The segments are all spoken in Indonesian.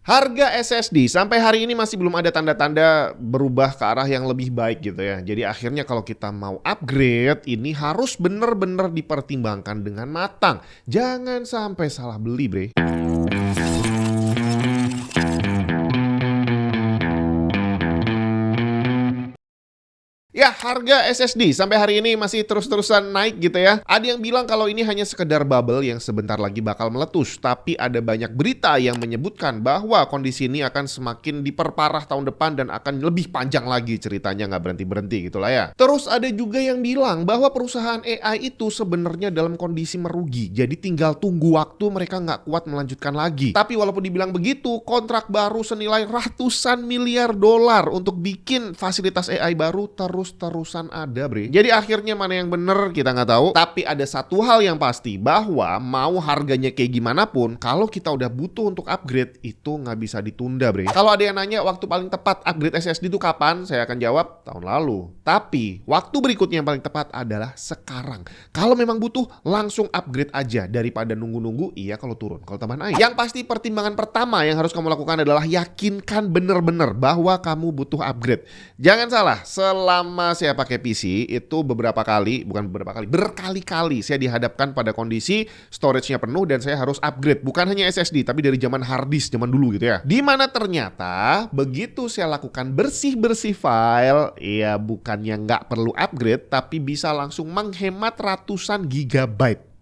Harga SSD sampai hari ini masih belum ada tanda-tanda berubah ke arah yang lebih baik gitu ya. Jadi akhirnya kalau kita mau upgrade ini harus bener-bener dipertimbangkan dengan matang. Jangan sampai salah beli, bre. Ya, harga SSD sampai hari ini masih terus-terusan naik gitu ya. Ada yang bilang kalau ini hanya sekedar bubble yang sebentar lagi bakal meletus. Tapi ada banyak berita yang menyebutkan bahwa kondisi ini akan semakin diperparah tahun depan dan akan lebih panjang lagi ceritanya, nggak berhenti-berhenti gitu lah ya. Terus ada juga yang bilang bahwa perusahaan AI itu sebenarnya dalam kondisi merugi. Jadi tinggal tunggu waktu mereka nggak kuat melanjutkan lagi. Tapi walaupun dibilang begitu, kontrak baru senilai ratusan miliar dolar untuk bikin fasilitas AI baru terus-terusan ada, bre. Jadi akhirnya mana yang bener kita nggak tahu. Tapi ada satu hal yang pasti, bahwa mau harganya kayak gimana pun, kalau kita udah butuh untuk upgrade, itu nggak bisa ditunda, bre. Kalau ada yang nanya waktu paling tepat upgrade SSD itu kapan, saya akan jawab tahun lalu. Tapi waktu berikutnya yang paling tepat adalah sekarang. Kalau memang butuh, langsung upgrade aja daripada nunggu-nunggu. Iya kalau turun, kalau tambah naik. Yang pasti pertimbangan pertama yang harus kamu lakukan adalah yakinkan bener-bener bahwa kamu butuh upgrade. Jangan salah, selama saya pakai PC itu berkali-kali saya dihadapkan pada kondisi storage-nya penuh dan saya harus upgrade. Bukan hanya SSD, tapi dari zaman hard disk zaman dulu gitu ya. Dimana ternyata begitu saya lakukan bersih-bersih file, ya bukannya nggak perlu upgrade, tapi bisa langsung menghemat ratusan gigabyte.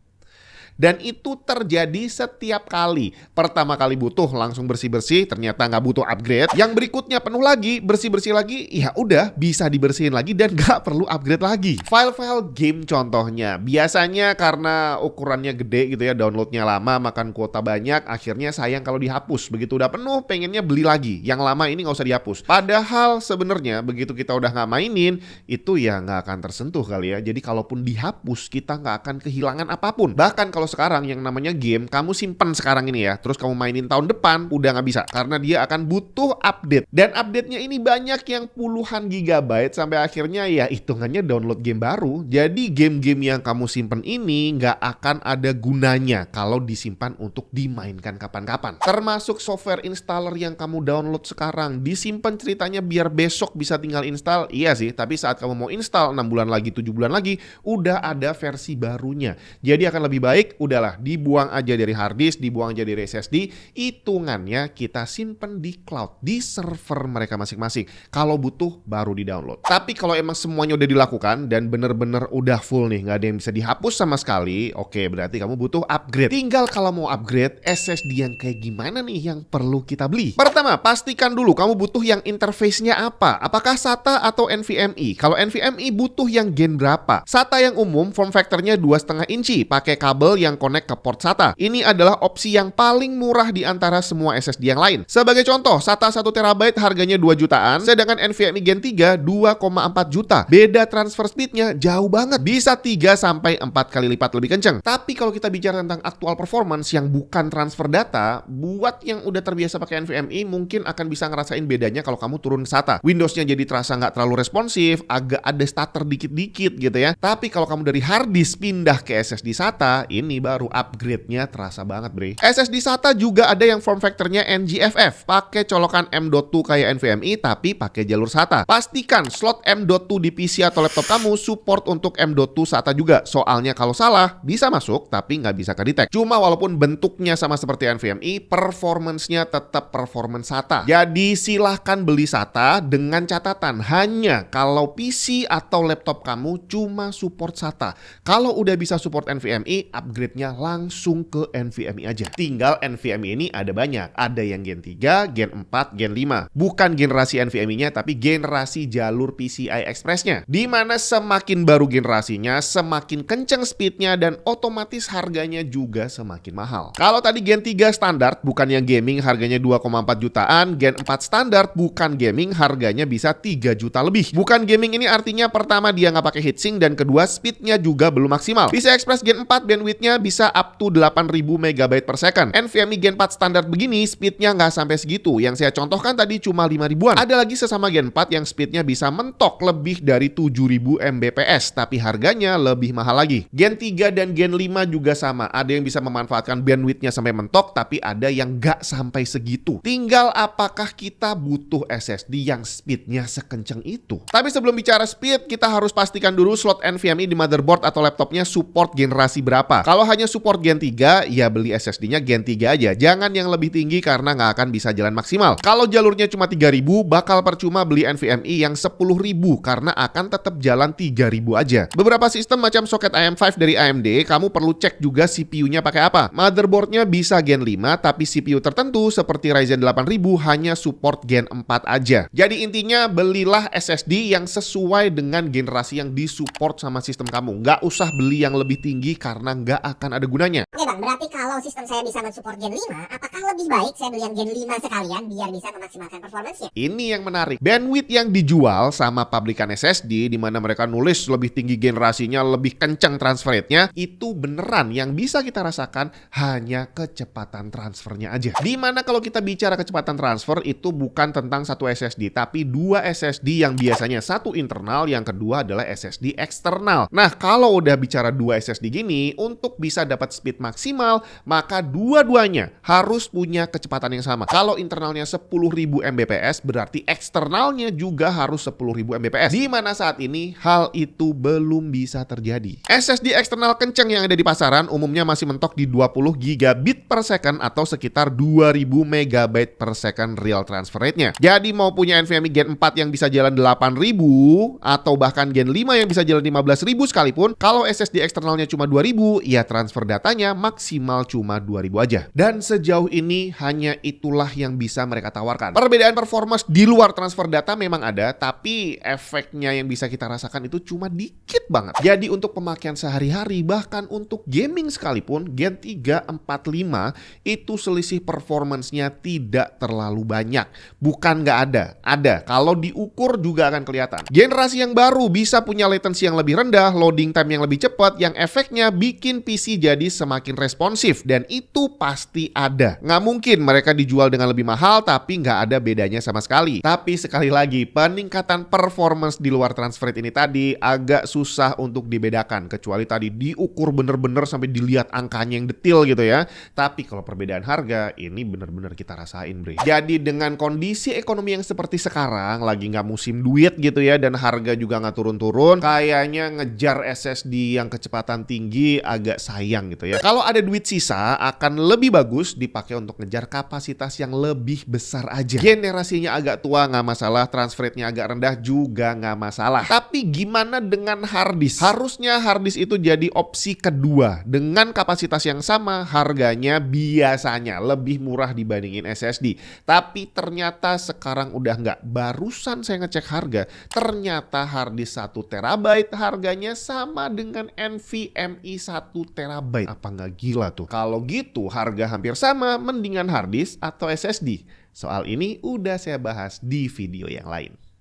Dan itu terjadi setiap kali. Pertama kali butuh langsung bersih-bersih, ternyata nggak butuh upgrade. Yang berikutnya penuh lagi, bersih-bersih lagi, ya udah bisa dibersihin lagi dan nggak perlu upgrade lagi. File-file game contohnya, biasanya karena ukurannya gede gitu ya, downloadnya lama, makan kuota banyak, akhirnya sayang kalau dihapus. Begitu udah penuh, pengennya beli lagi. Yang lama ini nggak usah dihapus. Padahal sebenarnya begitu kita udah nggak mainin, itu ya nggak akan tersentuh kali ya. Jadi kalaupun dihapus, kita nggak akan kehilangan apapun. Bahkan kalau sekarang yang namanya game, kamu simpen sekarang ini ya, terus kamu mainin tahun depan, udah nggak bisa. Karena dia akan butuh update. Dan update-nya ini banyak yang puluhan gigabyte, sampai akhirnya ya hitungannya download game baru. Jadi game-game yang kamu simpen ini nggak akan ada gunanya kalau disimpan untuk dimainkan kapan-kapan. Termasuk software installer yang kamu download sekarang, disimpan ceritanya biar besok bisa tinggal install. Iya sih, tapi saat kamu mau install 6 bulan lagi, 7 bulan lagi, udah ada versi barunya. Jadi akan lebih baik udahlah dibuang aja dari hard disk, dibuang aja dari SSD, hitungannya kita simpen di cloud, di server mereka masing-masing. Kalau butuh baru di-download. Tapi kalau emang semuanya udah dilakukan dan bener-bener udah full nih, nggak ada yang bisa dihapus sama sekali, oke, berarti kamu butuh upgrade. Tinggal kalau mau upgrade, SSD yang kayak gimana nih yang perlu kita beli? Pertama, pastikan dulu kamu butuh yang interface-nya apa. Apakah SATA atau NVMe? Kalau NVMe butuh yang gen berapa? SATA yang umum form factor-nya 2,5 inci, pakai kabel yang connect ke port SATA. Ini adalah opsi yang paling murah di antara semua SSD yang lain. Sebagai contoh, SATA 1 TB harganya 2 jutaan, sedangkan NVMe Gen 3 2,4 juta. Beda transfer speed-nya jauh banget, bisa 3-4 kali lipat lebih kenceng. Tapi kalau kita bicara tentang actual performance yang bukan transfer data, buat yang udah terbiasa pakai NVMe mungkin akan bisa ngerasain bedanya kalau kamu turun SATA. Windows-nya jadi terasa nggak terlalu responsif, agak ada stutter dikit-dikit gitu ya. Tapi kalau kamu dari hard disk pindah ke SSD SATA, ini baru upgrade-nya terasa banget, bre. SSD SATA juga ada yang form factor-nya NGFF, pakai colokan M.2 kayak NVMe tapi pakai jalur SATA. Pastikan slot M.2 di PC atau laptop kamu support untuk M.2 SATA juga. Soalnya kalau salah bisa masuk tapi nggak bisa kedetek. Cuma walaupun bentuknya sama seperti NVMe, performance-nya tetap performance SATA. Jadi silahkan beli SATA dengan catatan hanya kalau PC atau laptop kamu cuma support SATA. Kalau udah bisa support NVMe, upgrade-nya langsung ke NVMe aja. Tinggal NVMe ini ada banyak. Ada yang Gen 3, Gen 4, Gen 5. Bukan generasi NVMe-nya, tapi generasi jalur PCI Express-nya. Dimana semakin baru generasinya, semakin kenceng speed-nya dan otomatis harganya juga semakin mahal. Kalau tadi Gen 3 standar, bukan yang gaming, harganya 2,4 jutaan. Gen 4 standar, bukan gaming, harganya bisa 3 juta lebih. Bukan gaming ini artinya pertama dia nggak pakai heatsink dan kedua speed-nya juga belum maksimal. PCI Express Gen 4 bandwidth-nya speednya bisa up to 8000 MB per second. NVMe Gen 4 standar begini speednya nggak sampai segitu. Yang saya contohkan tadi cuma 5000-an. Ada lagi sesama Gen 4 yang speednya bisa mentok lebih dari 7000 Mbps, tapi harganya lebih mahal lagi. Gen 3 dan Gen 5 juga sama. Ada yang bisa memanfaatkan bandwidthnya sampai mentok, tapi ada yang nggak sampai segitu. Tinggal apakah kita butuh SSD yang speednya sekenceng itu. Tapi sebelum bicara speed, kita harus pastikan dulu slot NVMe di motherboard atau laptopnya support generasi berapa. Kalau hanya support Gen 3, ya beli SSD-nya Gen 3 aja. Jangan yang lebih tinggi karena nggak akan bisa jalan maksimal. Kalau jalurnya cuma 3000, bakal percuma beli NVMe yang 10000 karena akan tetap jalan 3000 aja. Beberapa sistem macam soket AM5 dari AMD, kamu perlu cek juga CPU-nya pakai apa. Motherboardnya bisa Gen 5, tapi CPU tertentu seperti Ryzen 8000 hanya support Gen 4 aja. Jadi intinya belilah SSD yang sesuai dengan generasi yang disupport sama sistem kamu. Nggak usah beli yang lebih tinggi karena nggak akan ada gunanya. Oke bang, berarti kalau sistem saya bisa mensupport Gen 5, apakah lebih baik saya beli yang Gen 5 sekalian biar bisa memaksimalkan performance-nya? Ini yang menarik. Bandwidth yang dijual sama pabrikan SSD, di mana mereka nulis lebih tinggi generasinya, lebih kencang transfer rate-nya, itu beneran yang bisa kita rasakan hanya kecepatan transfernya aja. Dimana kalau kita bicara kecepatan transfer, itu bukan tentang satu SSD, tapi dua SSD yang biasanya satu internal, yang kedua adalah SSD eksternal. Nah, kalau udah bicara dua SSD gini, untuk bisa dapat speed maksimal, maka dua-duanya harus punya kecepatan yang sama. Kalau internalnya 10.000 Mbps, berarti eksternalnya juga harus 10.000 Mbps. Di mana saat ini hal itu belum bisa terjadi. SSD eksternal kenceng yang ada di pasaran umumnya masih mentok di 20 gigabit per second atau sekitar 2000 megabyte per second real transfer rate-nya. Jadi mau punya NVMe Gen 4 yang bisa jalan 8000 atau bahkan Gen 5 yang bisa jalan 15000 sekalipun, kalau SSD eksternalnya cuma 2000, ya transfer datanya maksimal cuma 2000 aja. Dan sejauh ini hanya itulah yang bisa mereka tawarkan. Perbedaan performance di luar transfer data memang ada, tapi efeknya yang bisa kita rasakan itu cuma dikit banget. Jadi untuk pemakaian sehari-hari, bahkan untuk gaming sekalipun, Gen 3 45 itu selisih performance-nya tidak terlalu banyak. Bukan nggak ada. Kalau diukur juga akan kelihatan. Generasi yang baru bisa punya latency yang lebih rendah, loading time yang lebih cepat, yang efeknya bikin PC jadi semakin responsif, dan itu pasti ada. Nggak mungkin mereka dijual dengan lebih mahal tapi nggak ada bedanya sama sekali. Tapi sekali lagi, peningkatan performance di luar transfer rate ini tadi agak susah untuk dibedakan, kecuali tadi diukur bener-bener sampai dilihat angkanya yang detail gitu ya. Tapi kalau perbedaan harga, ini bener-bener kita rasain, bre. Jadi dengan kondisi ekonomi yang seperti sekarang, lagi nggak musim duit gitu ya, dan harga juga nggak turun-turun, kayaknya ngejar SSD yang kecepatan tinggi agak sayang gitu ya. Kalau ada duit sisa, akan lebih bagus dipakai untuk ngejar kapasitas yang lebih besar aja. Generasinya agak tua nggak masalah, transfer rate-nya agak rendah juga nggak masalah. Tapi gimana dengan harddisk? Harusnya harddisk itu jadi opsi kedua. Dengan kapasitas yang sama, harganya biasanya lebih murah dibandingin SSD. Tapi ternyata sekarang udah nggak. Barusan saya ngecek harga, ternyata harddisk 1 terabyte harganya sama dengan NVMe 1 terabyte. Apa nggak gila tuh? Kalau gitu harga hampir sama, mendingan harddisk atau SSD? Soal ini udah saya bahas di video yang lain.